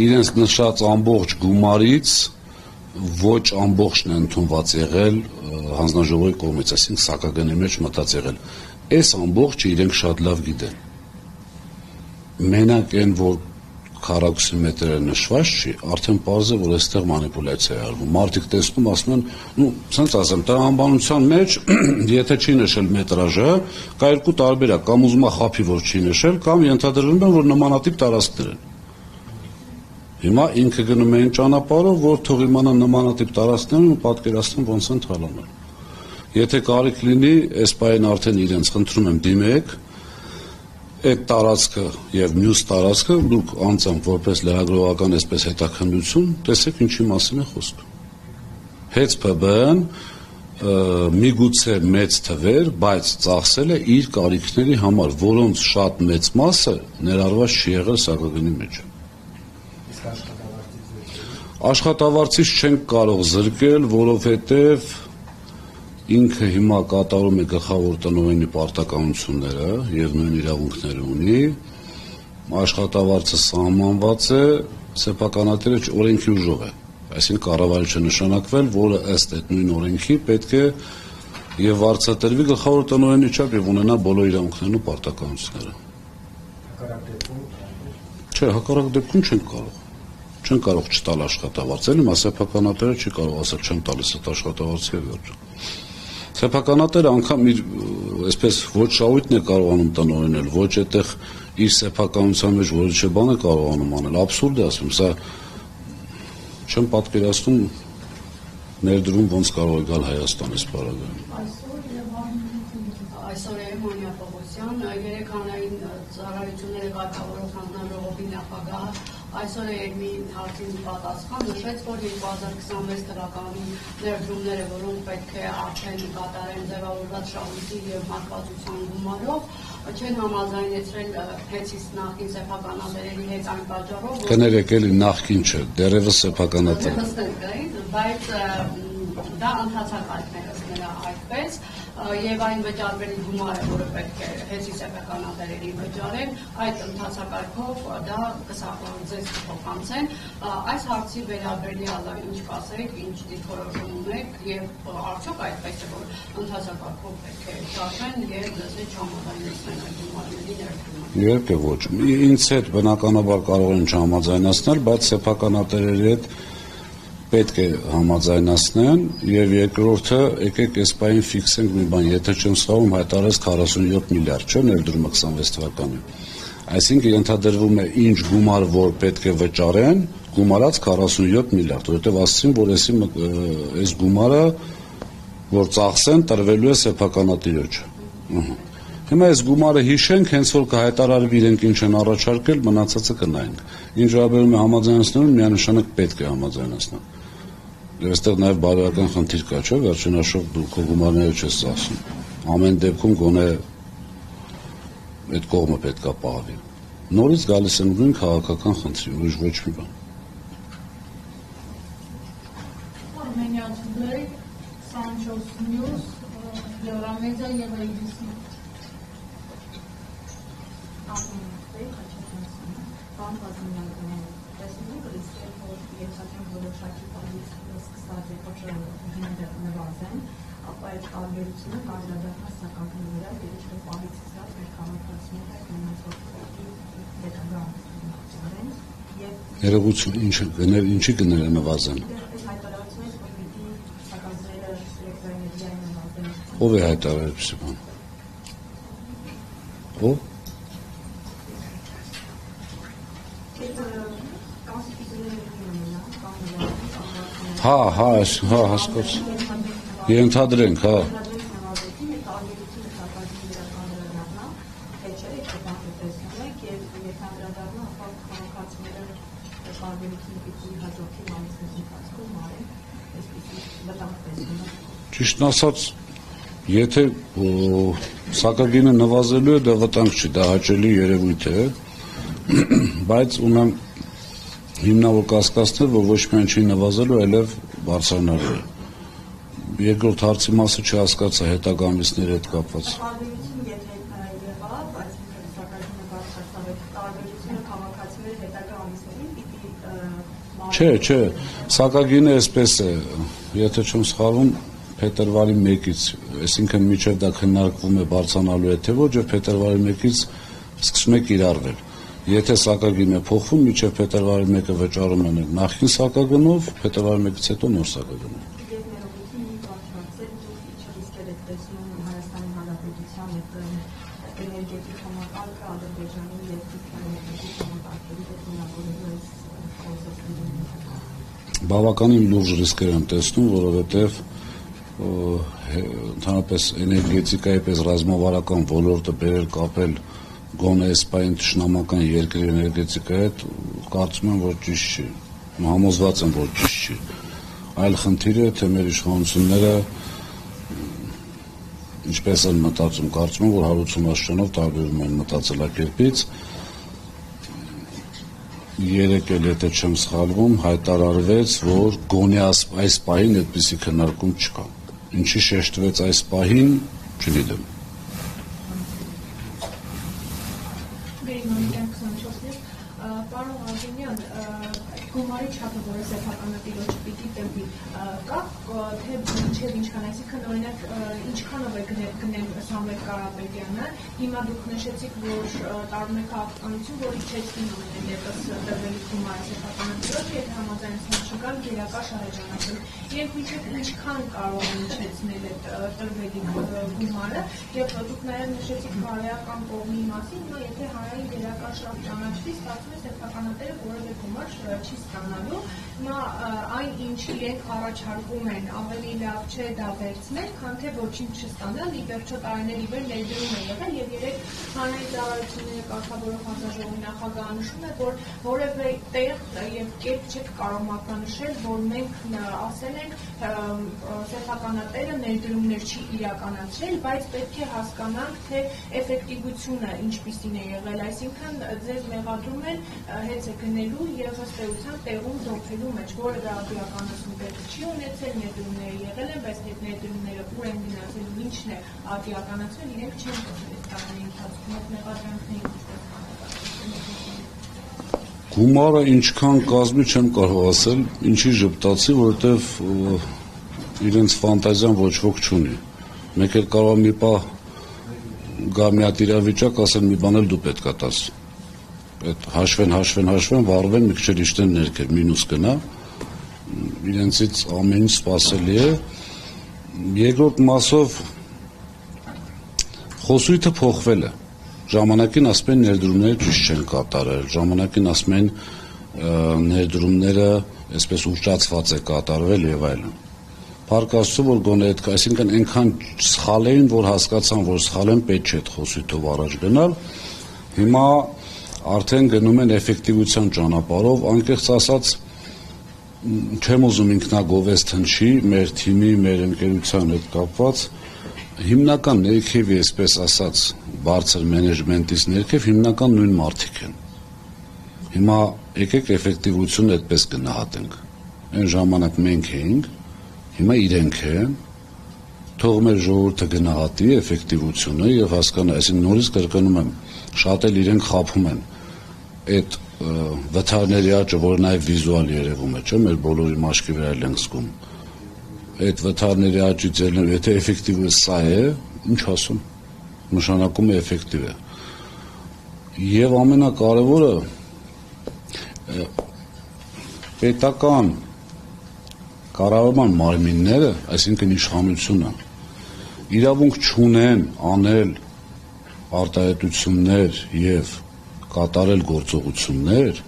Իրենց նշած ամբողջ գումարից ոչ ամբողջն է ընդունված եղել հանձնաժողովի կողմից, այսինքն սակագնի մեջ մտած եղել։ Այս ամբողջը իրենք շատ լավ գիտեն։ Մենակ այն, որ քառակուսի մետրերը նշված չի, արդեն պարզ է, որ այստեղ մանիպուլյացիա է արվում։ Մարդիկ տեսնում, ասում են, սենց ասեմ, տրամաբանության մեջ, եթե չի նշել մետրաժը, կա երկու տարբերակ, կամ ուզում է խաբի, որ չի նշել, կամ ենթադրվում է, որ նմանատիպ տարածքներ են։ Հիմա ինքը գնում է այն ճանապարհով, որ թող իմանա նմանատիպ տարածքներն ու պատկերացնում ոնց են թալանել։ Եթե կարիք լինի, այս պահին արդեն իրենց խնդրում եմ դիմեք, այդ տարածքը եւ մյուս տարածքը դուք անձամբ որպես լրագրողական այսպես հետաքննություն տեսեք ինչի մասին է խոսքը։ Հենց ՓԲ-ն միգուցե մեծ թվեր, բայց ծախսել է իր կարիքների համար, որոնց շատ մեծ մասը ներառված չի եղել սակագնի մեջ։ Աշխատավարձից չենք կարող զրկել, որովհետև ինքը հիմա կատարում է գլխավոր տնօրենի պարտականությունները եւ նույն իրավունքները ունի, աշխատավարձը սահմանված է, սեփականատերը օրենքի ուժով է, այսինքն կառավարիչը նշանակվել, որը ըստ այդ նույն օրենքի պետք է եւ վարձատրվի գլխավոր տնօրենի չափ եւ ունենա բոլոր իրավունքներն ու պարտականությունները։ Չէ, հակառակ դեպքում չեն կարող չտալ աշխատավարձ, էլի սեփականատերը չի կարող ասել չեմ տալիս այդ աշխատավարձը եւ վերջ։ Սեփականատերը անգամ իր այսպես ոչ շահույթն է կարողանում տնօրինել, ոչ այդտեղ իր սեփականության մեջ որոշ բան է կարողանում անել, աբսուրդ է ասում, սա չեմ պատկերացնում ներդրում ոնց կարող է գալ Հայաստանից բարակայում։ Այսօր է Մանյա Պողոսյան, երեք հանրային ծառայությունները ղեկավարող հանձնաժողովի նախագահ այսօր Էրմի հարցին պատասխան նշեց, որ 2026 թվականի ներդրումները, որոնք պետք է արդեն կատարեն ձևավորված շահույթի եւ մարտվածության գումարով, չեն համաձայնեցրել հեցից նախկին սեփականատերերի հետ այն պատճառով, որ կներեք էլի նախկին չէ, դեռևս սեփականատեր։ Բայց դա ընդհանրակարգներս նրա այդպես եւ այն վճարվելի գումարը, որը պետք է հեցի սեփականատերերի վճարեն, այդ ընթացակարգով դա ձեզ կփոխանցեն։ Այս հարցի վերաբերյալ ինչ կասեք, ինչ դիրքորոշում ունեք եւ արդյոք այդպես է, որ ընթացակարգով պետք է շարժեն եւ ձեզ չհամաձայնեցնեն այդ գումարների ներդրումը։ Իհարկե ոչ։ Ինձ հետ բնականաբար կարող են չհամաձայնացնել, բայց սեփականատերերի հետ պետք է համաձայնացնեն եւ երկրորդը եկեք այս պահին ֆիքսենք մի բան, եթե չեմ սխալվում հայտարարեց 47 միլիարդ, չէ՞ ներդրումը 26 թվականին։ Այսինքն ենթադրվում է ինչ գումար որ պետք է վճարեն, գումարած 47 միլիարդ, որովհետեւ ասացին, որ այս գումարը որ ծախսեն տրվելու է սեփականատիրոջ։ Հիմա այս գումարը հիշենք, հենց որ կհայտարարվի իրենք ինչ են առաջարկել, մնացածը կնայենք։ Ինչ վերաբերում է համաձայնացնելուն, միանշանակ պետք է համաձայնացնել։ Այստեղ նաև բարոյական խնդիր կա, չէ՞, վերջնաշով դու քո գումարները չես ծախսում։ Ամեն դեպքում գոնե այդ կողմը պետք է պահվի։ Նորից գալիս են նույն քաղաքական խնդրի, ուրիշ ոչ մի բան։ Sanchos News, Euromedia եւ ABC։ Բան պատմական տեսնում եք, որ եթե որոշակի բանից սկսած է կոչել նվազեն, ապա այդ կարողությունը կանդրադառնա սակագնի վրա եւ ինչ-որ պահից սկսած մեր քաղաքացիները կնացորդի դեպքան եւ երևույթը ինչի գները նվազեն։ Ով է հայտարարել այդպիսի բան։ Ով։ Հա, հասկաց։ Ենթադրենք, հա։ Ճիշտն ասած, եթե սակագինը նվազելու է, դա վտանգ չի, դա հաճելի երևույթ է, բայց ունեմ հիմնավոր կասկածներ, որ ոչ միայն չի նվազելու, այլև բարձրանալու է։ Երկրորդ հարցի մասը չհասկացա հետագա ամիսների հետ կապված։ բարձրացավ այդ տարբերությունը քաղաքացիների հետագա ամիսներին պիտի Չէ, սակագինը այսպես է, եթե չեմ սխալվում, փետրվարի 1-ից, այսինքն մինչև դա քննարկվում է բարձրանալու է թե ոչ, եւ փետրվարի 1-ից սկսում է կիրառվել։ Եթե սակագինը փոխվում, մինչև փետրվարի 1-ը վճարում են նախկին սակագնով, փետրվարի 1-ից հետո նոր սակագնով։ Բավականին լուրջ ռիսկեր եմ տեսնում, որովհետև ընդհանրապես էներգետիկայի պես ռազմավարական ոլորտը բերել կապել գոնե էսպային թշնամական երկրի էներգետիկայի հետ, կարծում եմ, որ ճիշտ չի, համոզված եմ, որ ճիշտ չի։ Այլ խնդիր է, թե մեր իշխանությունները ինչպես են մտածում, կարծում եմ, որ հարուցում աստիճանով տարբերում են մտածելակերպից։ Երեկ էլ եթե չեմ սխալվում, հայտարարվեց, որ գոնե այս պահին այդպիսի քննարկում չկա։ Ինչի շեշտվեց այս պահին, չգիտեմ։ Պարոն Ալբինյան, գումարի չափը, որը սեփականատիրոջը պիտի տրվի, կա թե մինչև ինչքան, այսինքն օրինակ ինչքանով է գնել Սամվել Կարապետյանը, հիմա դուք նշեցիք, որ տարվում է քաղաքականություն, որ իջեցին ամենևս տրվելի գումարը սեփականատիրոջ, եթե համաձայնության չկան գերակա շահեջանացել։ Եվ մինչև ինչքան կարող են իջեցնել այդ տրվելի գումարը, եւ դուք նաեւ նշեցիք բարոյական կողմի մասին, հիմա եթե հանրային գերակա շահ ճանաչվի, ստացվում է սեփականատերը որևէ գումար չի ստանալու, հիմա այն ինչ իրենք առաջարկում են, ավելի լավ չէ դա վերցնել, քան թե ոչինչ չստանալ, ի վերջո տարիների վեր ներդրում է եղել եւ երեք հանրային ծառայությունների կարգավորող հանձնաժողովի նախագահը նշում է, որ որևէ տեղ եւ կերպ չեք կարող մատնանշել, որ մենք ասել ենք սեփականատերը ներդրումներ չի իրականացրել, բայց պետք է հասկանանք, թե էֆեկտիվությունը ինչպիսին է եղել, այսինքն ձեզ մեղադրում են հետ է գնելու եւ ըստ էության տեղում դոփելու մեջ, որը դա ադիականացում պետք չի ունեցել, ներդրումները եղել են, բայց այդ ներդրումները ուր են գնացել, ինչն է ադիականացվել, իրենք չեն կողմել տարիների ընթացքում այդ մեղադրանքներին Գումարը ինչքան կազմի չեմ կարող ասել, ինչի ժպտացի, որովհետև իրենց ֆանտազիան ոչ ոք չունի։ Մեկ էլ կարող մի պահ գա մի հատ իրավիճակ, ասեն մի բան էլ դու պետք է տաս։ Այդ հաշվեն, վառվեն, մի քիչ իջնեն ներքև, մինուս գնա, իրենցից ամեն ինչ սպասելի է։ Երկրորդ մասով խոսույթը փոխվել է։ Ժամանակին ասում են ներդրումները ճիշտ չեն կատարել, ժամանակին ասում են ներդրումները այսպես ուշացված է կատարվել եւ այլն։ Փառք Աստծո, որ գոնե այդ, այսինքն այնքան սխալ էին, որ հասկացան, որ սխալ են, պետք չէ այդ խոսույթով առաջ գնալ։ Հիմա արդեն գնում են էֆեկտիվության ճանապարհով, անկեղծ ասած չեմ ուզում ինքնագովես թնչի մեր թիմի, մեր ընկերության հետ կապված հիմնական ներքևի, այսպես ասած, բարձր մենեջմենտից ներքև հիմնական նույն մարդիկ են։ Հիմա եկեք էֆեկտիվությունը այդպես գնահատենք։ Այն ժամանակ մենք էինք, հիմա իրենք են, թող մեր ժողովուրդը գնահատի էֆեկտիվությունը եւ հասկանա, այսինքն նորից կրկնում եմ, շատ էլ իրենք խափում են այդ վթարների աճը, որ նաեւ վիզուալ երևում է, չէ՞, մեր բոլորի մաշկի վրա ենք զգում։ Այդ վթարների աճից եթե էֆեկտիվը սա է, ինչ ասում, նշանակում է էֆեկտիվ է։ Եվ ամենակարևորը պետական կառավարման մարմինները, այսինքն իշխանությունը, իրավունք չունեն անել արտահայտություններ եւ կատարել գործողություններ,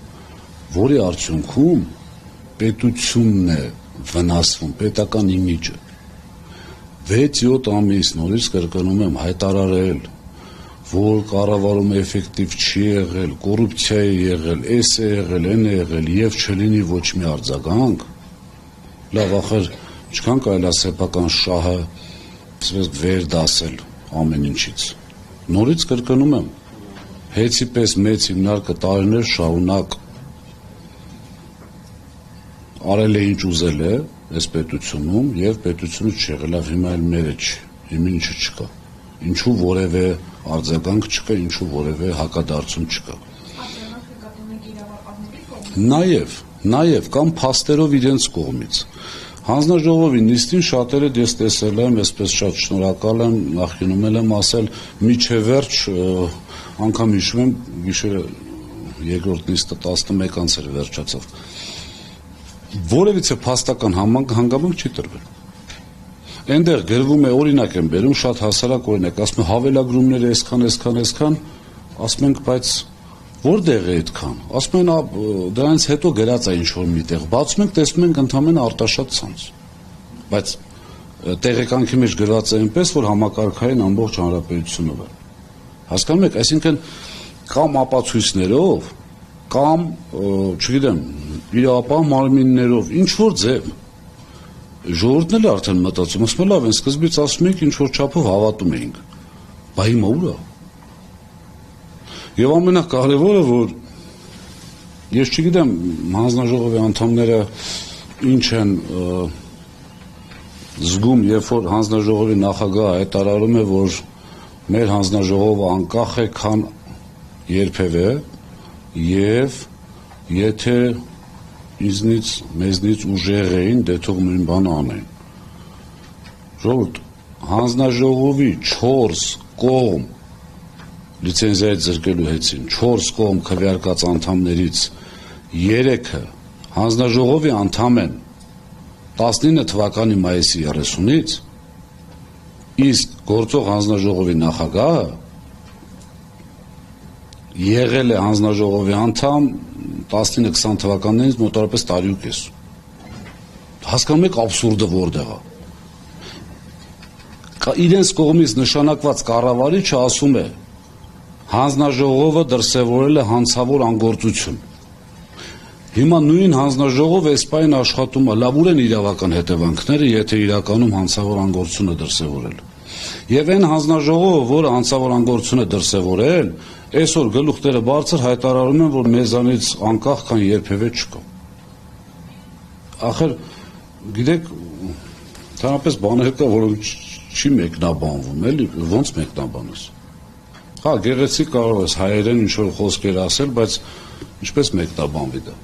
որի արդյունքում պետությունն է վնասվում, պետական իմիջը։ 6-7 ամիս նորից կրկնում եմ հայտարարել, որ կառավարումը էֆեկտիվ չի եղել, կոռուպցիա է եղել, էս է եղել, այն է եղել եւ չլինի ոչ մի արձագանք։ Լավ, ախր ինչքան կարելի է սեփական շահը ասես վեր դասել ամեն ինչից։ Նորից կրկնում եմ, հեծի պես մեծ հիմնարկը տարիներ շարունակ արել է ինչ ուզել է այս պետությունում եւ պետությունը չեղել է հիմա էլ մերը չի, հիմա ինչը չկա։ ինչու որևէ արձագանք չկա, ինչու որևէ հակադարձում չկա։ Նաև կամ փաստերով իրենց կողմից։ Հանձնաժողովի նիստին շատերը ես տեսել եմ, այսպես շատ շնորհակալ եմ, նախկինում եմ ասել, միջև վերջ անգամ հիշում եմ, գիշերը երկրորդ նիստը 11-ից էր վերջացավ։ Որևիցե փաստական հանգամանք չի տրվել։ Այնտեղ գրվում է, օրինակ եմ բերում, շատ հասարակ օրինակ, ասում է հավելագրումները այսքան, ասում ենք, բայց որտեղ է այդքան։ Ասում են, դրանից հետո գրած է ինչ-որ միտեղ։ Բացում ենք, տեսնում ենք ընդհանրապես արտաշատ ցանց։ Բայց տեղեկանքի մեջ գրված է այնպես, որ համակարգային ամբողջ հանրապետությունով է։ Հասկանում եք, այսինքն կամ ապացույցներով, կամ, չգիտեմ, իրապահ մարմիններով, ինչ որ ձև։ Ժողովուրդն էլ արդեն մտածում, ասում է, լավ, այն սկզբից ասում ենք, ինչ որ չափով հավատում էինք։ Բա հիմա ուր է։ Եվ ամենակարևորը, որ ես չգիտեմ հանձնաժողովի անդամները ինչ են զգում, երբ որ հանձնաժողովի նախագահը հայտարարում է, որ մեր հանձնաժողովը անկախ է, քան երբևէ, եւ եթե մեզնից ուժեղ էին, դե թող մի բան անեն։ Ժողովուրդ, հանձնաժողովի 4 կողմ լիցենզիայից զրկելու հետին 4 կողմ քվեարկած անդամներից 3-ը հանձնաժողովի անդամ են 19 թվականի մայիսի 30-ից, իսկ գործող հանձնաժողովի նախագահը եղել է հանձնաժողովի անդամ 19-20 թվականներից մոտավորապես տարի ու կես։ Հասկանում եք աբսուրդը որտեղ է։ Իրենց կողմից նշանակված կառավարիչը ասում է հանձնաժողովը դրսևորել է հանցավոր անգործություն։ Հիմա նույն հանձնաժողովը էսպայն աշխատում է, լավ ուր են իրավական հետևանքները, եթե իրականում հանցավոր անգործություն է դրսևորել։ Եվ այն հանձնաժողովը, որը հանցավոր անգործություն է դրսևորել, այսօր գլուխները բարձր հայտարարում են, որ մեզանից անկախ քան երբևէ չկա։ Ախր, գիտեք, թանապես բաներ կա, որոնք չի մեկնաբանվում, էլի, ոնց մեկնաբանես։ Հա, գեղեցիկ կարող ես հայերեն ինչ-որ խոսքեր ասել, բայց ինչպես մեկնաբանվի դա։